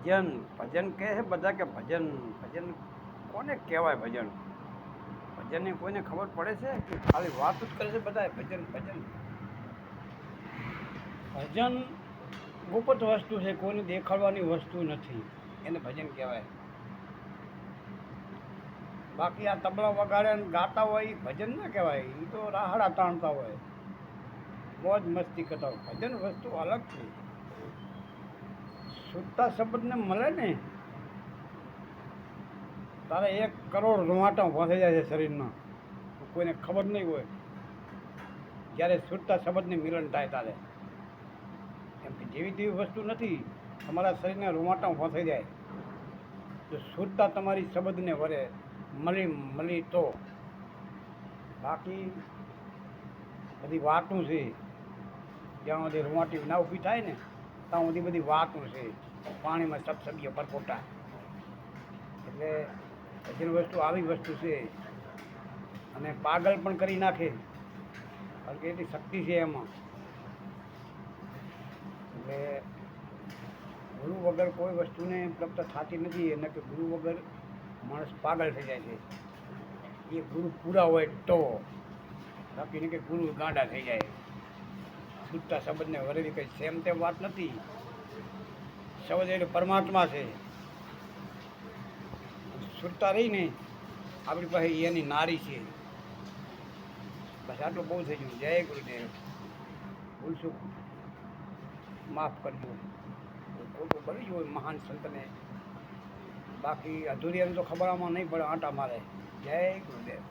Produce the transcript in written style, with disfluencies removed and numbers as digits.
ભજન ભજન કહે છે બધા કે ભજન ભજન કોને કહેવાય? ભજન ભજનની કોઈને ખબર પડે છે કે ખાલી વાત જ કરે છે બધા ભજન ભજન? ભજન ગુપ્ત વસ્તુ છે, કોઈને દેખાડવાની વસ્તુ નથી, એને ભજન કહેવાય. બાકી આ તબલા વગાડે ને ગાતા હોય એ ભજન ના કહેવાય, એ તો રાહડા તાણતા હોય, મોજ મસ્તી કરતા હોય. ભજન વસ્તુ અલગ છે. સુરતા શબ્દને મળે ને તારે 1 કરોડ રૂવાટા ઊભા થઈ જાય છે શરીરમાં, કોઈને ખબર નહીં હોય. જ્યારે સુરતા શબ્દની મિલન થાય ત્યારે એમ કે જેવી તેવી વસ્તુ નથી, તમારા શરીરના રૂવાટા ઊભા થઈ જાય જો સુરતા તમારી શબ્દને વરે મળી તો. બાકી બધી વાતું છે, જ્યાં સુધી રૂવાટી ના ઊભી થાય ને ત્યાં સુધી બધી વાતું છે, પાણીમાં સબસબીઓ પરપોટા. એટલે ભજન વસ્તુ આવી વસ્તુ છે, અને પાગલ પણ કરી નાખે, કારણ કે એટલી શક્તિ છે એમાં. એટલે ગુરુ વગર કોઈ વસ્તુને પ્રાપ્ત થતી નથી, એટલે કે ગુરુ વગર માણસ પાગલ થઈ જાય છે. એ ગુરુ પૂરા હોય તો, બાકી નહીં કે ગુરુ ગાંડા થઈ જાય. શુદ્ધતા શબ્દને વરેલી કંઈ સેમ તેમ વાત નથી. શબ્દ એટલે પરમાત્મા છે. શુદ્ધતા રહીને આપણી પાસે એની નારી છે. બસ આટલું બહુ થઈ ગયું. જય ગુરુદેવ. ભૂલશું માફ કરજો, ખોટું કરી હોય મહાન સંતને. બાકી અધૂરિયાને તો ખબર આમાં નહીં પડે, આંટા મારે. જય ગુરુદેવ.